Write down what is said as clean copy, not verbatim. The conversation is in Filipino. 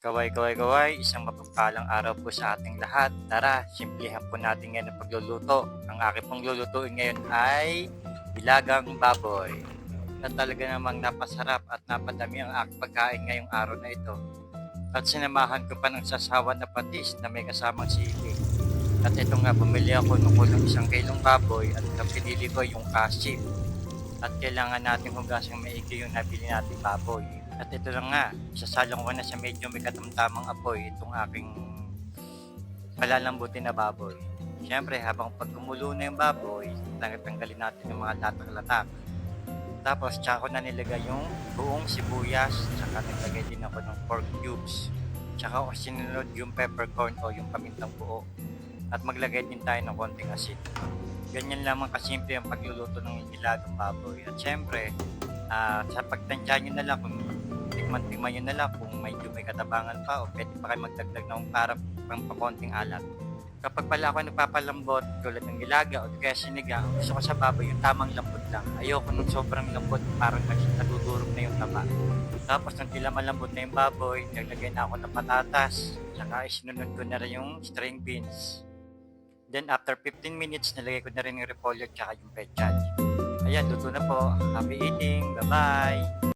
Kaway-kaway-kaway, isang mapagpalang araw po sa ating lahat. Tara, simplihan po natin ngayon ang pagluluto. Ang aking pong lulutuin ngayon ay nilagang baboy. Na talaga namang napasarap at napadami ang aking pagkain ngayong araw na ito. At sinamahan ko pa ng sasawan na patis na may kasamang sili. At ito nga, bumili ako ng kulong 1 kilong baboy at ang pinili ko yung kasip. At kailangan natin hugasan maigi yung nabili nating baboy. At ito lang nga, isasalang ko na sa medyo may katamtamang apoy itong aking palalambutin na baboy. Siyempre, habang pag gumulo na yung baboy, tanggalin natin yung mga latak-latak. Tapos, tsaka ko na nilagay yung buong sibuyas, tsaka naglagay din ako ng pork cubes. Tsaka ko sinunod yung peppercorn o yung pamintang buo. At maglagay din tayo ng konting asin. Ganyan lamang kasimple ang pagluluto ng nilagang baboy. At syempre, sa pagtansya nyo na lang, kung tikman-tikman nyo na lang kung medyo may katabangan pa o pwede pa kayo magdagdag ng para pang pakonting alat. Kapag pala ako nagpapalambot tulad ng nilaga o kaya sinigang, gusto ko sa baboy yung tamang lambot lang. Ayoko nung sobrang lambot, parang nadudurog na yung taba. Tapos nung tila malambot na yung baboy, naglagay na ako ng patatas, saka isinunod ko na rin yung string beans. Then after 15 minutes, nalagay ko na rin yung repolyo at saka yung pechay. Ayan, luto na po. Happy eating. Bye-bye!